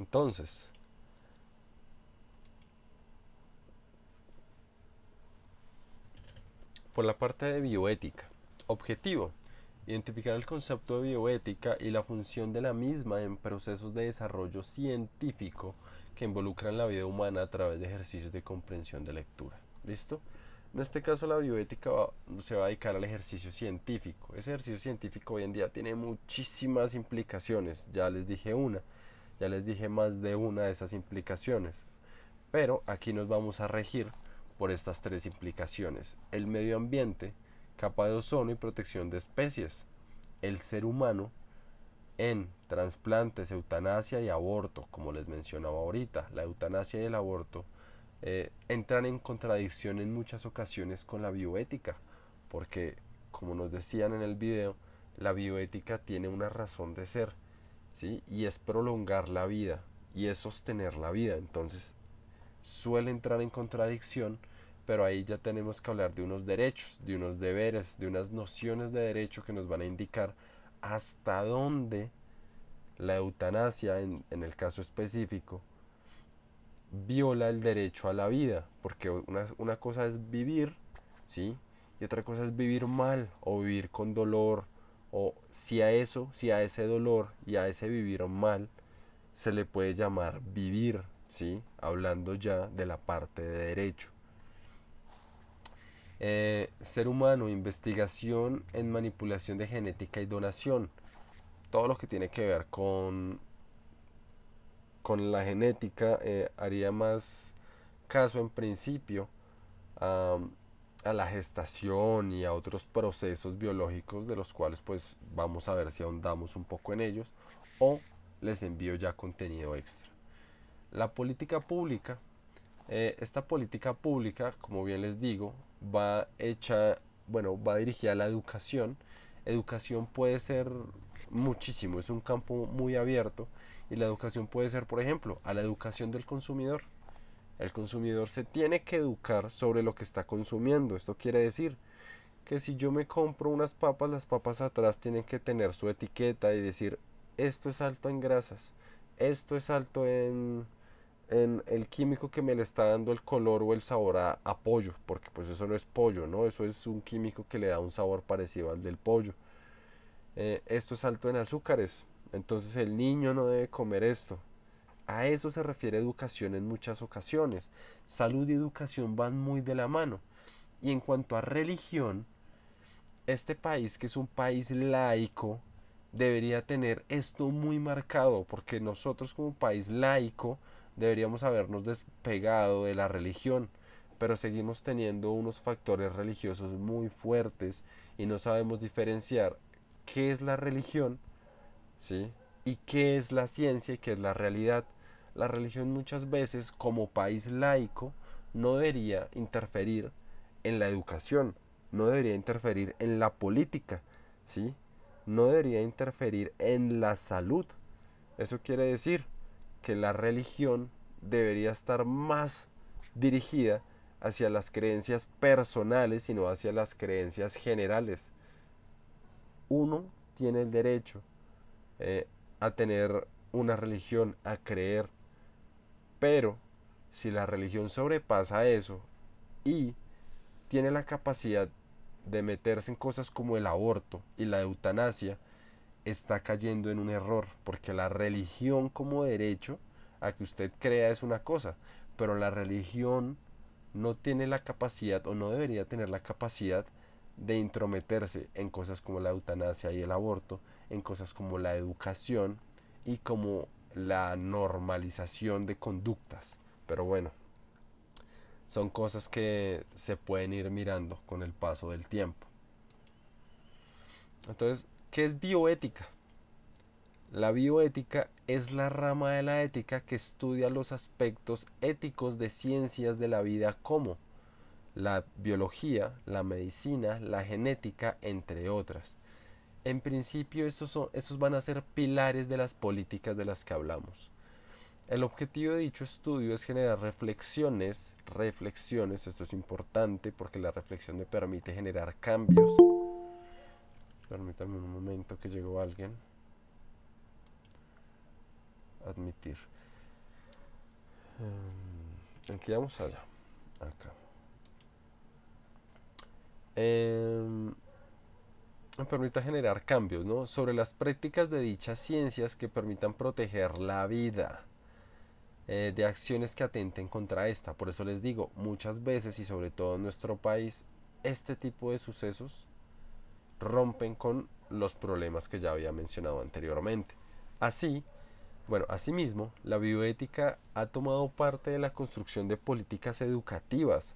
Entonces, por la parte de bioética. Objetivo: identificar el concepto de bioética y la función de la misma en procesos de desarrollo científico que involucran la vida humana a través de ejercicios de comprensión de lectura. ¿Listo? En este caso la bioética se va a dedicar al ejercicio científico. Ese ejercicio científico hoy en día tiene muchísimas implicaciones. Ya les dije una, ya les dije más de una de esas implicaciones. Pero aquí nos vamos a regir por estas tres implicaciones: el medio ambiente, capa de ozono y protección de especies; el ser humano en trasplantes, eutanasia y aborto, como les mencionaba ahorita. La eutanasia y el aborto entran en contradicción en muchas ocasiones con la bioética, porque, como nos decían en el video, la bioética tiene una razón de ser, ¿sí? Y es prolongar la vida y es sostener la vida. Entonces suele entrar en contradicción, pero ahí ya tenemos que hablar de unos derechos, de unos deberes, de unas nociones de derecho que nos van a indicar hasta dónde la eutanasia, en el caso específico, viola el derecho a la vida, porque una cosa es vivir, ¿sí? Y otra cosa es vivir mal o vivir con dolor, o si a eso, si a ese dolor y a ese vivir mal se le puede llamar vivir, ¿sí? Hablando ya de la parte de derecho. Ser humano, investigación en manipulación de genética y donación. Todo lo que tiene que ver con la genética haría más caso en principio a, a la gestación y a otros procesos biológicos de los cuales pues vamos a ver si ahondamos un poco en ellos, o les envío ya contenido extra. La política pública. Esta política pública, como bien les digo, va hecha, bueno, va dirigida a la educación. Educación puede ser muchísimo, es un campo muy abierto, y la educación puede ser, por ejemplo, a la educación del consumidor. El consumidor se tiene que educar sobre lo que está consumiendo. Esto quiere decir que si yo me compro unas papas, las papas atrás tienen que tener su etiqueta y decir: esto es alto en grasas, esto es alto en el químico que me le está dando el color o el sabor a pollo, porque pues eso no es pollo, ¿no? Eso es un químico que le da un sabor parecido al del pollo. Esto es alto en azúcares, entonces el niño no debe comer esto. A eso se refiere educación en muchas ocasiones. Salud y educación van muy de la mano. Y en cuanto a religión, este país, que es un país laico, debería tener esto muy marcado, porque nosotros como país laico deberíamos habernos despegado de la religión, pero seguimos teniendo unos factores religiosos muy fuertes y no sabemos diferenciar qué es la religión, ¿sí? Y qué es la ciencia y qué es la realidad. La religión muchas veces, como país laico, no debería interferir en la educación, no debería interferir en la política, ¿sí? No debería interferir en la salud. Eso quiere decir que la religión debería estar más dirigida hacia las creencias personales y no hacia las creencias generales. Uno tiene el derecho eh, a tener una religión, a creer, pero si la religión sobrepasa eso y tiene la capacidad de meterse en cosas como el aborto y la eutanasia, está cayendo en un error, porque la religión como derecho a que usted crea es una cosa, pero la religión no tiene la capacidad, o no debería tener la capacidad, de intrometerse en cosas como la eutanasia y el aborto, en cosas como la educación y como la normalización de conductas. Pero bueno, son cosas que se pueden ir mirando con el paso del tiempo. Entonces, ¿qué es bioética? La bioética es la rama de la ética que estudia los aspectos éticos de ciencias de la vida, como la biología, la medicina, la genética, entre otras. En principio, estos van a ser pilares de las políticas de las que hablamos. El objetivo de dicho estudio es generar reflexiones, esto es importante porque la reflexión me permite generar cambios. Permítame un momento que llegó alguien. Admitir. Aquí vamos allá. Acá. Em, Me permita generar cambios, ¿no? Sobre las prácticas de dichas ciencias que permitan proteger la vida de acciones que atenten contra esta. Por eso les digo, muchas veces y sobre todo en nuestro país, este tipo de sucesos rompen con los problemas que ya había mencionado anteriormente. Así, bueno, asimismo, la bioética ha tomado parte de la construcción de políticas educativas,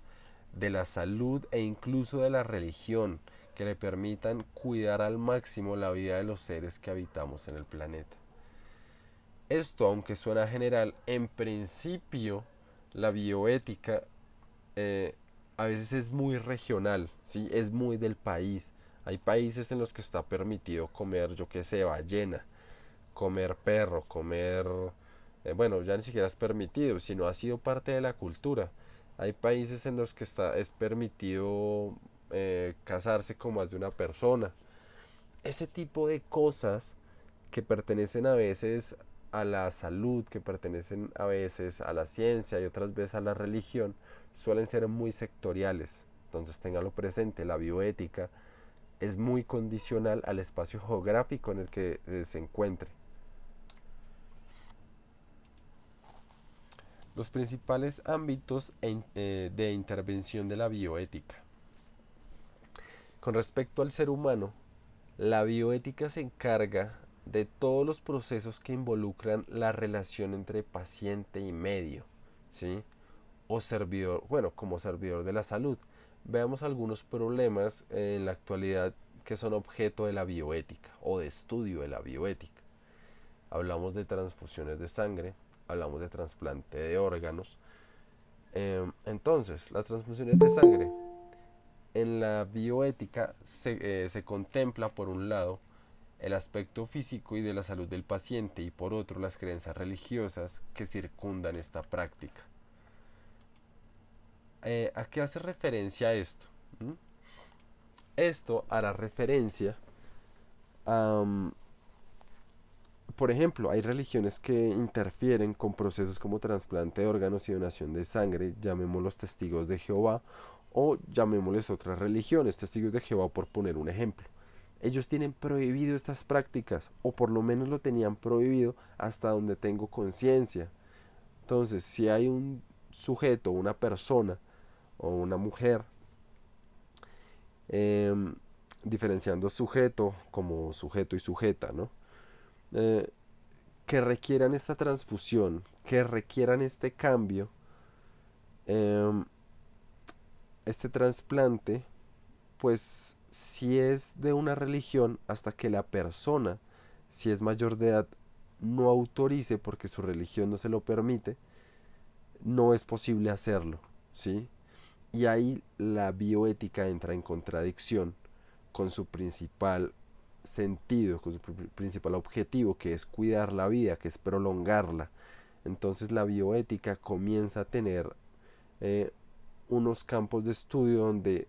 de la salud e incluso de la religión, que le permitan cuidar al máximo la vida de los seres que habitamos en el planeta. Esto, aunque suena general, en principio la bioética eh, a veces es muy regional, ¿sí? Es muy del país. Hay países en los que está permitido comer, yo qué sé, ballena, comer perro, comer... bueno, ya ni siquiera es permitido, sino ha sido parte de la cultura. Hay países en los que es permitido casarse con más de una persona. Ese tipo de cosas que pertenecen a veces a la salud, que pertenecen a veces a la ciencia y otras veces a la religión, suelen ser muy sectoriales. Entonces téngalo presente, la bioética es muy condicional al espacio geográfico en el que se encuentre. Los principales ámbitos de intervención de la bioética. Con respecto al ser humano, la bioética se encarga de todos los procesos que involucran la relación entre paciente y medio, ¿sí? O servidor, bueno, como servidor de la salud. Veamos algunos problemas en la actualidad que son objeto de la bioética o de estudio de la bioética. Hablamos de transfusiones de sangre, hablamos de trasplante de órganos. Entonces, las transfusiones de sangre en la bioética se contempla por un lado el aspecto físico y de la salud del paciente y por otro las creencias religiosas que circundan esta práctica. ¿A qué hace referencia esto? ¿Mm? Esto hará referencia a, por ejemplo, hay religiones que interfieren con procesos como trasplante de órganos y donación de sangre, llamémoslos testigos de Jehová o llamémosles otras religiones, testigos de Jehová por poner un ejemplo. Ellos tienen prohibido estas prácticas, o por lo menos lo tenían prohibido hasta donde tengo conciencia. Entonces, si hay un sujeto, una persona o una mujer, eh, diferenciando sujeto como sujeto y sujeta, ¿no? Eh, que requieran esta transfusión, que requieran este cambio, eh, este trasplante, pues si es de una religión, hasta que la persona, si es mayor de edad, no autorice porque su religión no se lo permite, no es posible hacerlo, ¿sí? Y ahí la bioética entra en contradicción con su principal sentido, con su principal objetivo, que es cuidar la vida, que es prolongarla. Entonces la bioética comienza a tener eh, unos campos de estudio donde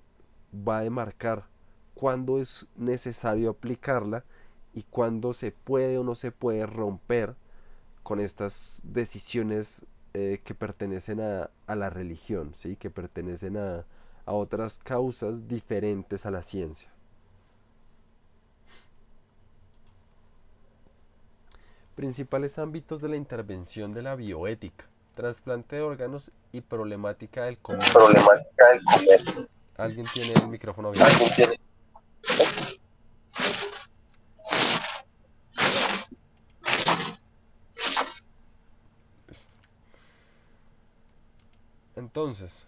va a demarcar cuándo es necesario aplicarla y cuándo se puede o no se puede romper con estas decisiones que pertenecen a la religión, ¿sí? Que pertenecen a otras causas diferentes a la ciencia. Principales ámbitos de la intervención de la bioética: trasplante de órganos y problemática del comercio. Problemática del comercio. Alguien tiene el micrófono abierto. ¿Alguien tiene? Entonces,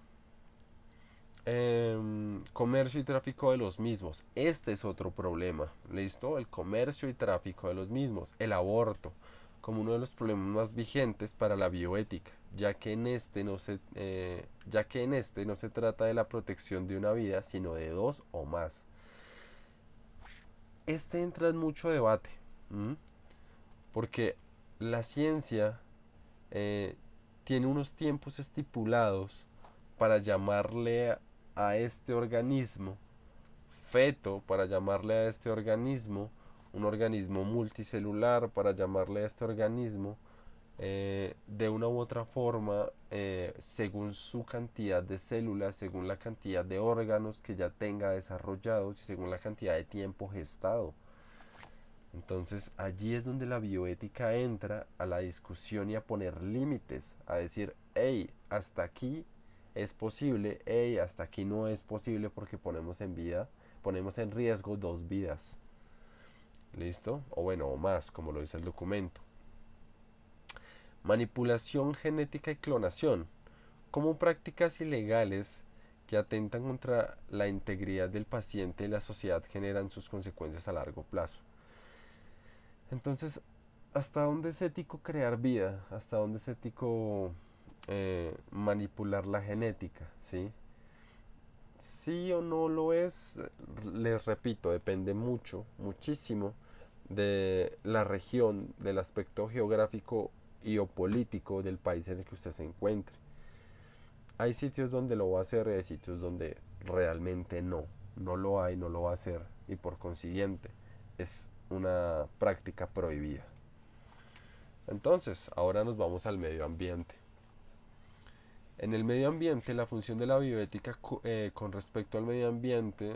comercio y tráfico de los mismos. Este es otro problema. ¿Listo? El comercio y tráfico de los mismos. El aborto, como uno de los problemas más vigentes para la bioética, ya que en este no se trata de la protección de una vida, sino de dos o más. Este entra en mucho debate, ¿m? Porque la ciencia eh, tiene unos tiempos estipulados para llamarle a este organismo feto, para llamarle a este organismo un organismo multicelular, para llamarle a este organismo de una u otra forma, según su cantidad de células, según la cantidad de órganos que ya tenga desarrollados y según la cantidad de tiempo gestado. Entonces allí es donde la bioética entra a la discusión y a poner límites, a decir, hey, hasta aquí es posible, hey, hasta aquí no es posible porque ponemos en riesgo dos vidas. ¿Listo? O bueno, o más, como lo dice el documento. Manipulación genética y clonación, como prácticas ilegales que atentan contra la integridad del paciente y la sociedad generan sus consecuencias a largo plazo. Entonces, ¿hasta dónde es ético crear vida? ¿Hasta dónde es ético manipular la genética? ¿Sí? Sí o no lo es, les repito, depende mucho, muchísimo de la región, del aspecto geográfico y o político del país en el que usted se encuentre. Hay sitios donde lo va a hacer y hay sitios donde realmente no, no lo hay, no lo va a hacer y por consiguiente es una práctica prohibida. Entonces, ahora nos vamos al medio ambiente. En el medio ambiente, la función de la bioética con respecto al medio ambiente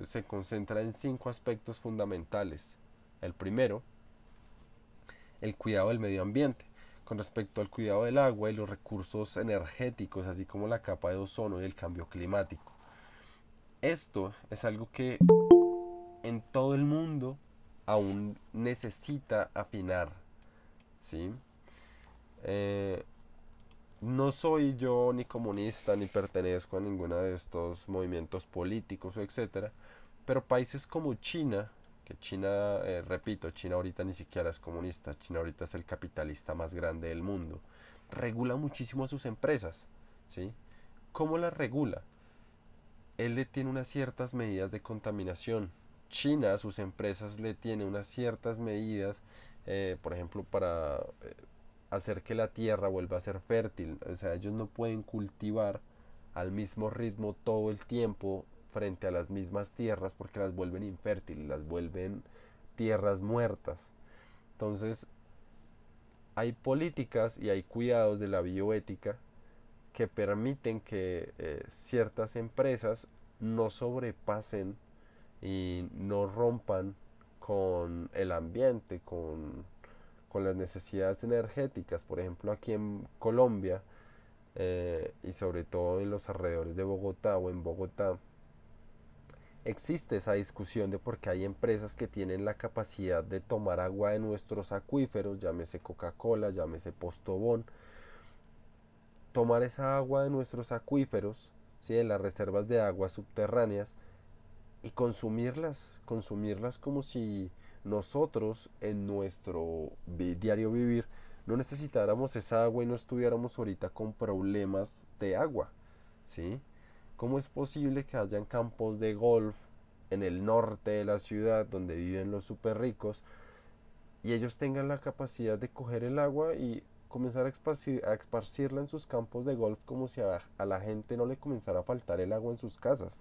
se concentra en cinco aspectos fundamentales. El primero, el cuidado del medio ambiente, con respecto al cuidado del agua y los recursos energéticos, así como la capa de ozono y el cambio climático. Esto es algo que en todo el mundo aún necesita afinar, ¿sí? Eh, No soy yo ni comunista ni pertenezco a ninguno de estos movimientos políticos o etcétera, pero países como China, que China, repito, China ahorita ni siquiera es comunista, China ahorita es el capitalista más grande del mundo, regula muchísimo a sus empresas, ¿sí? ¿Cómo las regula? Él le tiene unas ciertas medidas de contaminación. China a sus empresas le tiene unas ciertas medidas, por ejemplo, para hacer que la tierra vuelva a ser fértil. O sea, ellos no pueden cultivar al mismo ritmo todo el tiempo frente a las mismas tierras porque las vuelven infértiles, las vuelven tierras muertas. Entonces, hay políticas y hay cuidados de la bioética que permiten que ciertas empresas no sobrepasen y no rompan con el ambiente, con las necesidades energéticas. Por ejemplo, aquí en Colombia y sobre todo en los alrededores de Bogotá o en Bogotá, existe esa discusión de por qué hay empresas que tienen la capacidad de tomar agua de nuestros acuíferos, llámese Coca-Cola, llámese Postobón, tomar esa agua de nuestros acuíferos, ¿sí? De las reservas de aguas subterráneas y consumirlas como si nosotros en nuestro diario vivir no necesitáramos esa agua y no estuviéramos ahorita con problemas de agua, ¿sí? ¿Cómo es posible que hayan campos de golf en el norte de la ciudad donde viven los super ricos y ellos tengan la capacidad de coger el agua y comenzar a esparcirla en sus campos de golf como si a la gente no le comenzara a faltar el agua en sus casas?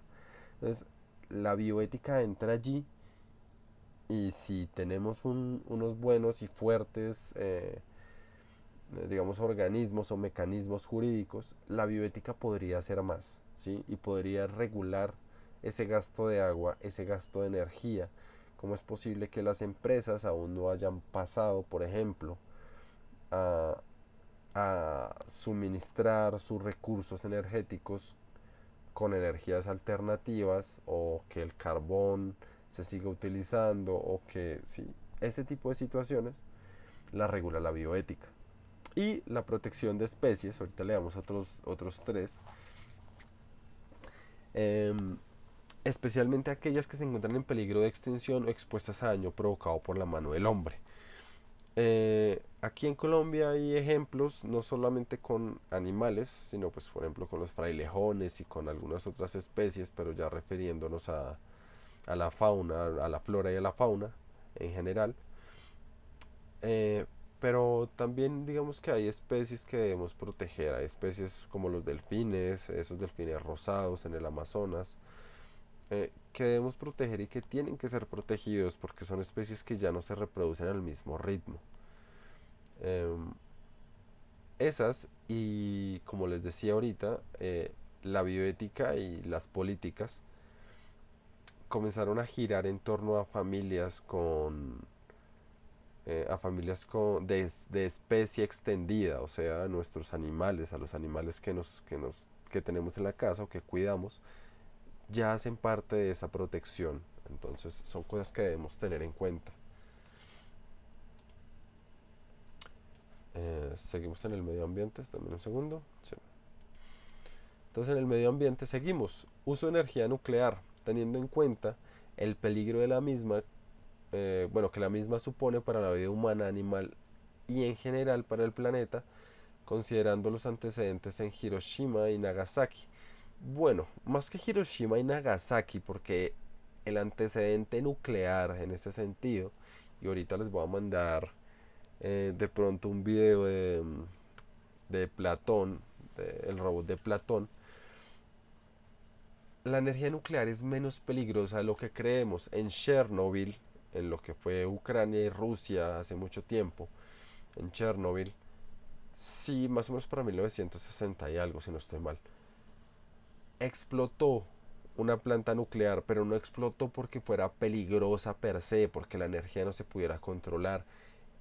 Entonces, la bioética entra allí y si tenemos unos buenos y fuertes, digamos, organismos o mecanismos jurídicos, la bioética podría hacer más, ¿sí? Y podría regular ese gasto de agua, ese gasto de energía. ¿Cómo es posible que las empresas aún no hayan pasado, por ejemplo, a, a suministrar sus recursos energéticos con energías alternativas o que el carbón se siga utilizando o que sí, ese tipo de situaciones la regula la bioética? Y la protección de especies, ahorita le damos otros tres, eh, especialmente aquellas que se encuentran en peligro de extinción o expuestas a daño provocado por la mano del hombre. Aquí en Colombia hay ejemplos no solamente con animales, sino pues por ejemplo con los frailejones y con algunas otras especies, pero ya refiriéndonos a la fauna, a la flora y a la fauna en general. Eh, pero también digamos que hay especies que debemos proteger, hay especies como los delfines, esos delfines rosados en el Amazonas, que debemos proteger y que tienen que ser protegidos porque son especies que ya no se reproducen al mismo ritmo. Esas y como les decía ahorita, la bioética y las políticas comenzaron a girar en torno a familias de especie extendida, o sea, a nuestros animales, a los animales que tenemos en la casa o que cuidamos, ya hacen parte de esa protección. Entonces son cosas que debemos tener en cuenta. Seguimos en el medio ambiente, también un segundo. Sí. Entonces en el medio ambiente seguimos. Uso de energía nuclear, teniendo en cuenta el peligro de la misma, bueno, que la misma supone para la vida humana, animal y en general para el planeta, considerando los antecedentes en Hiroshima y Nagasaki. Bueno, más que Hiroshima y Nagasaki, porque el antecedente nuclear en ese sentido, y ahorita les voy a mandar de pronto un video de Platón, el robot de Platón, la energía nuclear es menos peligrosa de lo que creemos. En Chernobyl, en lo que fue Ucrania y Rusia hace mucho tiempo, en Chernobyl, sí, más o menos para 1960 y algo, si no estoy mal, explotó una planta nuclear, pero no explotó porque fuera peligrosa per se, porque la energía no se pudiera controlar.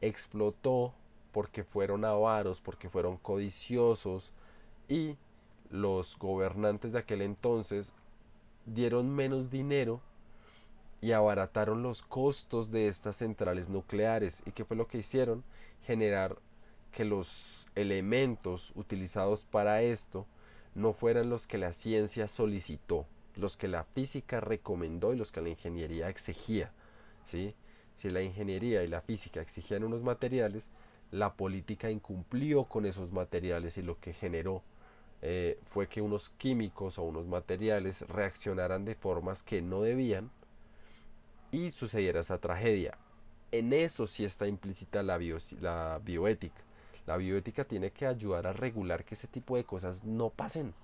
Explotó porque fueron avaros, porque fueron codiciosos y los gobernantes de aquel entonces dieron menos dinero y abarataron los costos de estas centrales nucleares. ¿Y qué fue lo que hicieron? Generar que los elementos utilizados para esto no fueran los que la ciencia solicitó, los que la física recomendó y los que la ingeniería exigía. ¿Sí? Si la ingeniería y la física exigían unos materiales, la política incumplió con esos materiales y lo que generó fue que unos químicos o unos materiales reaccionaran de formas que no debían y sucediera esta tragedia. En eso sí está implícita la bioética. La bioética tiene que ayudar a regular que ese tipo de cosas no pasen.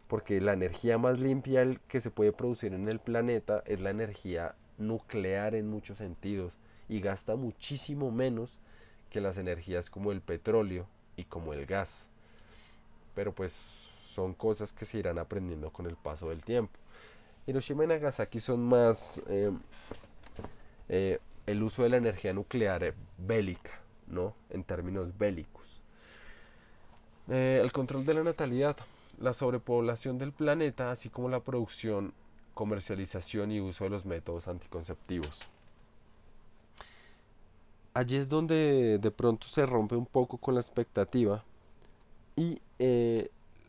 Porque la energía más limpia que se puede producir en el planeta es la energía nuclear en muchos sentidos y gasta muchísimo menos que las energías como el petróleo y como el gas. Pero pues son cosas que se irán aprendiendo con el paso del tiempo. Hiroshima y Nagasaki son más el uso de la energía nuclear bélica, ¿no? En términos bélicos. El control de la natalidad, la sobrepoblación del planeta, así como la producción, comercialización y uso de los métodos anticonceptivos. Allí es donde de pronto se rompe un poco con la expectativa y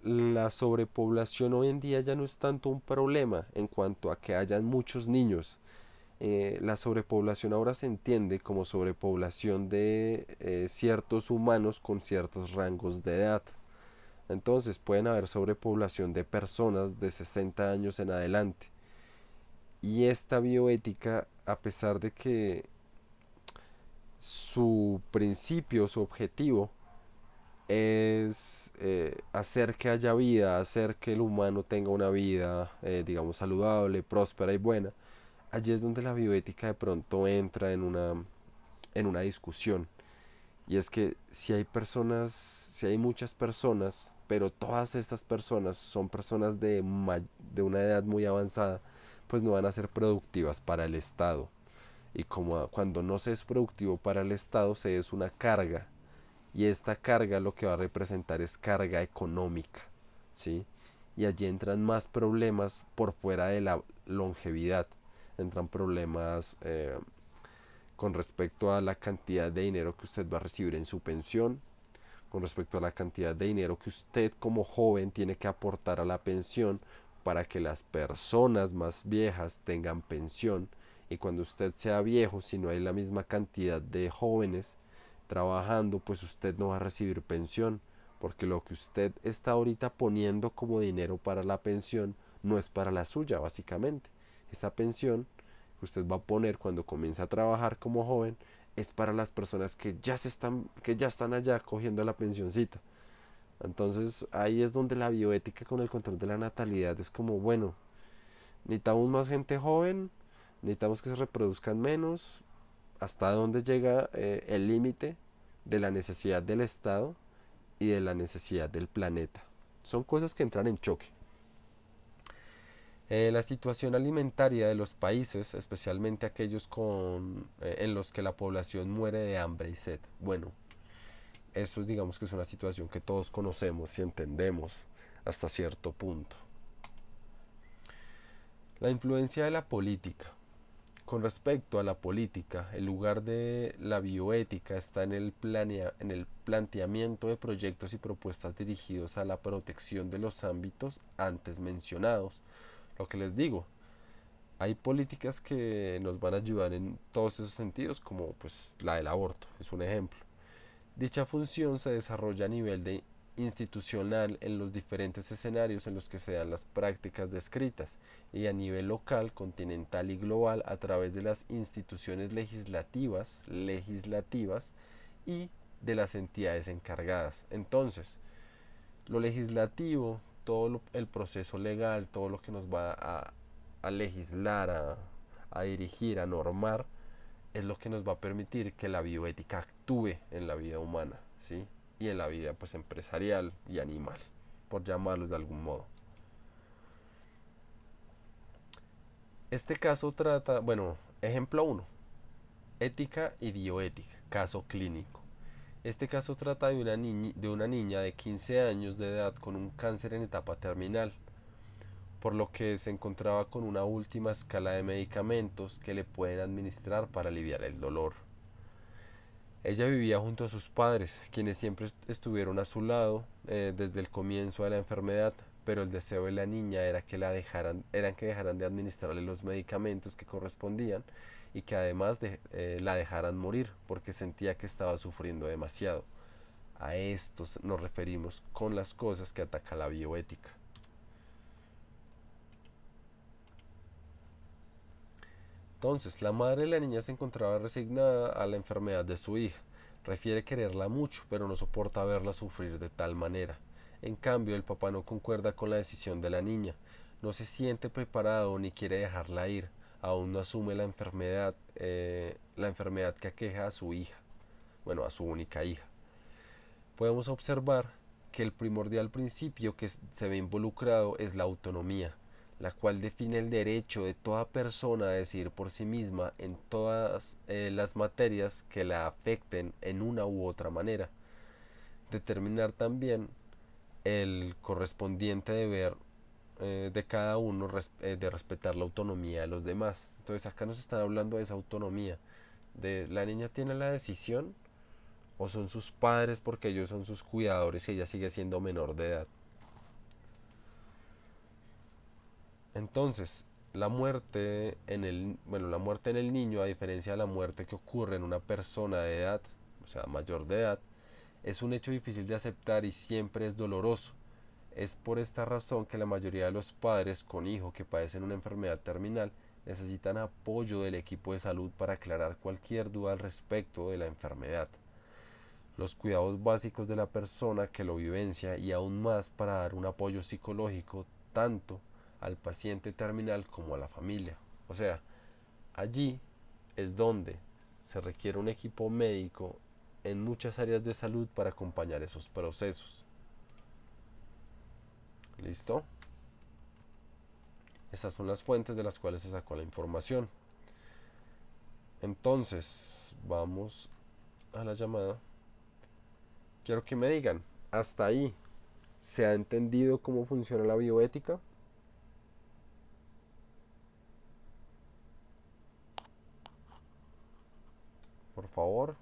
la sobrepoblación hoy en día ya no es tanto un problema en cuanto a que hayan muchos niños. La sobrepoblación ahora se entiende como sobrepoblación de ciertos humanos con ciertos rangos de edad. Entonces pueden haber sobrepoblación de personas de 60 años en adelante. Y esta bioética, a pesar de que su principio, su objetivo es hacer que haya vida, hacer que el humano tenga una vida, digamos, saludable, próspera y buena, allí es donde la bioética de pronto entra en una discusión. Y es que si hay personas, si hay muchas personas, pero todas estas personas son personas de una edad muy avanzada, pues no van a ser productivas para el Estado. Y como cuando no se es productivo para el Estado, se es una carga. Y esta carga lo que va a representar es carga económica, ¿sí? Y allí entran más problemas por fuera de la longevidad. Entran problemas con respecto a la cantidad de dinero que usted va a recibir en su pensión, con respecto a la cantidad de dinero que usted como joven tiene que aportar a la pensión para que las personas más viejas tengan pensión y cuando usted sea viejo, si no hay la misma cantidad de jóvenes trabajando, pues usted no va a recibir pensión, porque lo que usted está ahorita poniendo como dinero para la pensión no es para la suya, básicamente. Esa pensión que usted va a poner cuando comienza a trabajar como joven es para las personas que ya están allá cogiendo la pensioncita. Entonces ahí es donde la bioética con el control de la natalidad es como, bueno, necesitamos más gente joven, necesitamos que se reproduzcan menos, hasta dónde llega el límite de la necesidad del Estado y de la necesidad del planeta. Son cosas que entran en choque. La situación alimentaria de los países, especialmente aquellos en los que la población muere de hambre y sed. Bueno, eso digamos que es una situación que todos conocemos y entendemos hasta cierto punto. La influencia de la política. Con respecto a la política, el lugar de la bioética está en el planteamiento de proyectos y propuestas dirigidos a la protección de los ámbitos antes mencionados. Lo que les digo, hay políticas que nos van a ayudar en todos esos sentidos, como pues la del aborto, es un ejemplo. Dicha función se desarrolla a nivel institucional en los diferentes escenarios en los que se dan las prácticas descritas y a nivel local, continental y global a través de las instituciones legislativas y de las entidades encargadas. Entonces, lo legislativo, el proceso legal, todo lo que nos va a legislar, a dirigir, a normar, es lo que nos va a permitir que la bioética actúe en la vida humana, ¿sí? Y en la vida pues empresarial y animal, por llamarlos de algún modo. Este caso trata, bueno, ejemplo uno, ética y bioética, caso clínico. Este caso trata de una niña de 15 años de edad con un cáncer en etapa terminal, por lo que se encontraba con una última escala de medicamentos que le pueden administrar para aliviar el dolor. Ella vivía junto a sus padres, quienes siempre estuvieron a su lado desde el comienzo de la enfermedad, pero el deseo de la niña era que dejaran de administrarle los medicamentos que correspondían y que además la dejaran morir porque sentía que estaba sufriendo demasiado. A esto nos referimos con las cosas que ataca la bioética. Entonces, la madre de la niña se encontraba resignada a la enfermedad de su hija. Refiere quererla mucho, pero no soporta verla sufrir de tal manera. En cambio, el papá no concuerda con la decisión de la niña. No se siente preparado ni quiere dejarla ir. Aún no asume la enfermedad que aqueja a su hija. Bueno, a su única hija. Podemos observar que el primordial principio que se ve involucrado es la autonomía, la cual define el derecho de toda persona a decidir por sí misma en todas las materias que la afecten en una u otra manera. Determinar también el correspondiente deber de cada uno de respetar la autonomía de los demás. Entonces acá nos están hablando de esa autonomía, de la niña tiene la decisión o son sus padres porque ellos son sus cuidadores y ella sigue siendo menor de edad. Entonces, la muerte en el niño, a diferencia de la muerte que ocurre en una persona de edad, o sea, mayor de edad, es un hecho difícil de aceptar y siempre es doloroso. Es por esta razón que la mayoría de los padres con hijos que padecen una enfermedad terminal necesitan apoyo del equipo de salud para aclarar cualquier duda al respecto de la enfermedad, los cuidados básicos de la persona que lo vivencia y aún más para dar un apoyo psicológico tanto al paciente terminal como a la familia. O sea, allí es donde se requiere un equipo médico en muchas áreas de salud para acompañar esos procesos. ¿Listo? Estas son las fuentes de las cuales se sacó la información. Entonces, vamos a la llamada. Quiero que me digan, hasta ahí, ¿se ha entendido cómo funciona la bioética? Por favor,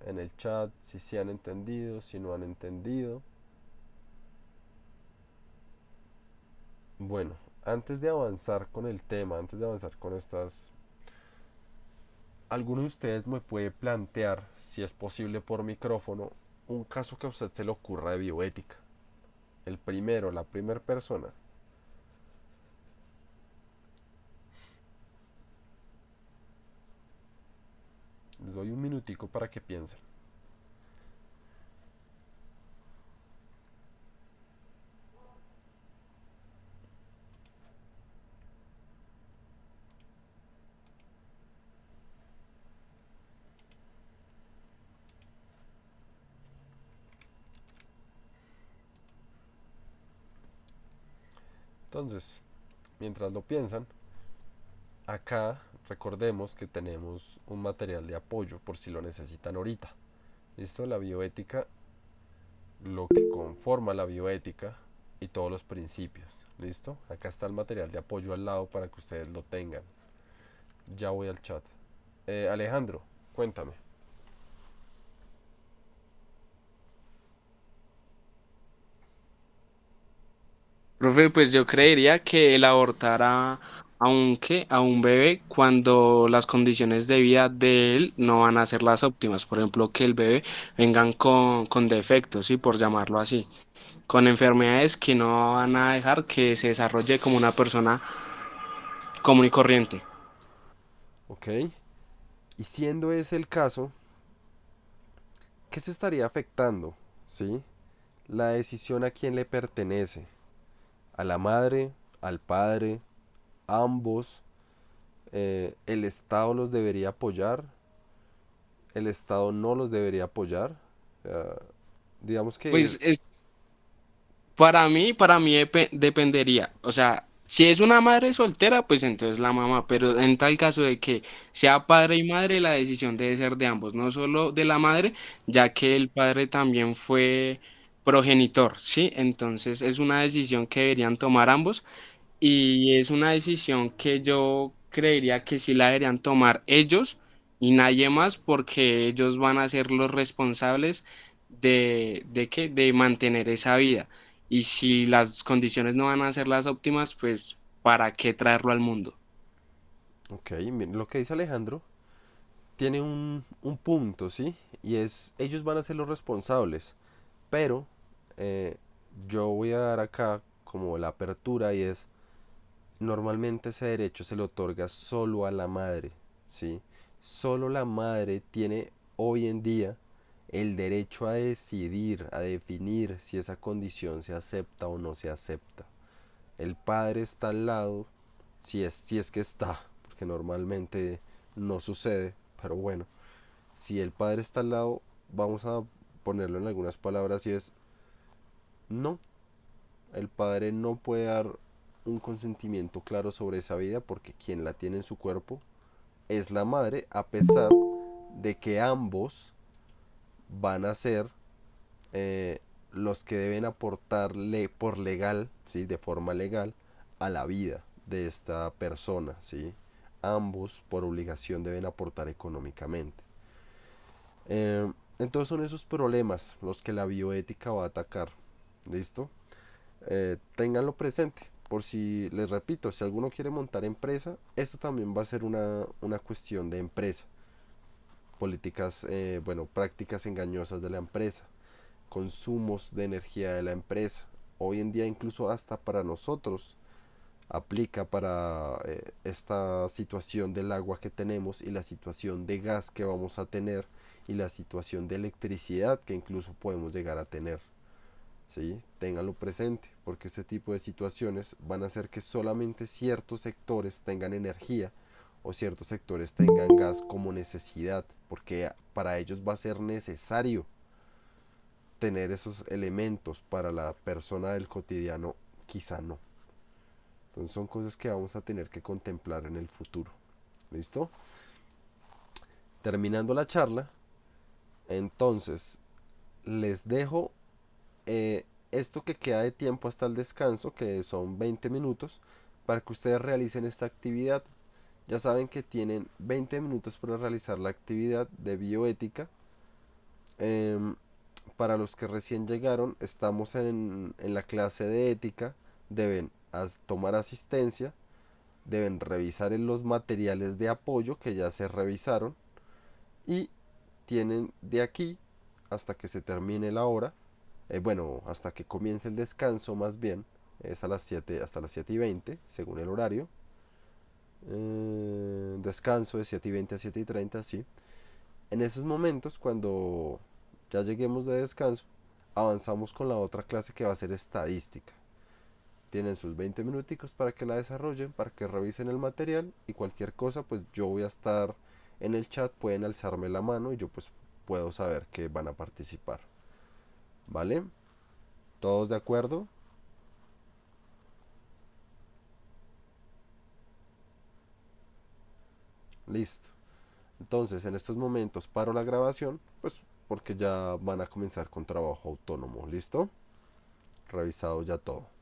en el chat si se han entendido, si no han entendido. Bueno, antes de avanzar con el tema, antes de avanzar con estas, alguno de ustedes me puede plantear, si es posible por micrófono, un caso que a usted se le ocurra de bioética. El primero, la primera persona. Les doy un minutico para que piensen. Entonces, mientras lo piensan, acá recordemos que tenemos un material de apoyo por si lo necesitan ahorita. ¿Listo? La bioética, lo que conforma la bioética y todos los principios. ¿Listo? Acá está el material de apoyo al lado para que ustedes lo tengan. Ya voy al chat. Alejandro, cuéntame. Profe, pues yo creería que el abortar a un bebé cuando las condiciones de vida de él no van a ser las óptimas. Por ejemplo, que el bebé vengan con defectos, sí, por llamarlo así, con enfermedades que no van a dejar que se desarrolle como una persona común y corriente. Ok. Y siendo ese el caso, ¿qué se estaría afectando? ¿Sí? La decisión a quién le pertenece. A la madre, al padre, ambos. El Estado los debería apoyar. El Estado no los debería apoyar. Uh, digamos que... Pues para mí dependería. O sea, si es una madre soltera, pues entonces la mamá. Pero en tal caso de que sea padre y madre, la decisión debe ser de ambos, no solo de la madre, ya que el padre también fue progenitor, ¿sí? Entonces es una decisión que deberían tomar ambos. Y es una decisión que yo creería que sí la deberían tomar ellos y nadie más porque ellos van a ser los responsables de qué, de mantener esa vida. Y si las condiciones no van a ser las óptimas, pues ¿para qué traerlo al mundo? Ok, miren, lo que dice Alejandro tiene un punto, ¿sí? Y es, ellos van a ser los responsables, pero eh, yo voy a dar acá como la apertura y es, normalmente ese derecho se le otorga solo a la madre, ¿sí? Solo la madre tiene hoy en día el derecho a decidir, a definir si esa condición se acepta o no se acepta. El padre está al lado, si es que está, porque normalmente no sucede, pero bueno, si el padre está al lado, vamos a ponerlo en algunas palabras y es no, el padre no puede dar un consentimiento claro sobre esa vida porque quien la tiene en su cuerpo es la madre, a pesar de que ambos van a ser eh, los que deben aportarle por legal, ¿sí? De forma legal, a la vida de esta persona, ¿sí? Ambos por obligación deben aportar económicamente. Entonces son esos problemas los que la bioética va a atacar. ¿Listo? Ténganlo presente. Por si, les repito, si alguno quiere montar empresa, esto también va a ser una cuestión de empresa. Políticas, bueno, prácticas engañosas de la empresa, consumos de energía de la empresa. Hoy en día incluso hasta para nosotros aplica para esta situación del agua que tenemos y la situación de gas que vamos a tener y la situación de electricidad que incluso podemos llegar a tener. ¿Sí? Ténganlo presente, porque este tipo de situaciones van a hacer que solamente ciertos sectores tengan energía o ciertos sectores tengan gas como necesidad, porque para ellos va a ser necesario tener esos elementos, para la persona del cotidiano quizá no. Entonces son cosas que vamos a tener que contemplar en el futuro. ¿Listo? Terminando la charla, entonces les dejo esto que queda de tiempo hasta el descanso, que son 20 minutos, para que ustedes realicen esta actividad. Ya saben que tienen 20 minutos para realizar la actividad de bioética. Em, para los que recién llegaron, estamos en la clase de ética. Deben tomar asistencia, deben revisar en los materiales de apoyo que ya se revisaron y tienen de aquí hasta que se termine la hora, bueno, hasta que comience el descanso más bien, es a las 7 hasta las 7:20 según el horario. Descanso de 7:20 a 7:30, sí. En esos momentos, cuando ya lleguemos de descanso, avanzamos con la otra clase que va a ser estadística. Tienen sus 20 minuticos para que la desarrollen, para que revisen el material y cualquier cosa, pues yo voy a estar en el chat, pueden alzarme la mano y yo pues puedo saber que van a participar. ¿Vale? ¿Todos de acuerdo? Listo. Entonces, en estos momentos paro la grabación, pues porque ya van a comenzar con trabajo autónomo. ¿Listo? Revisado ya todo.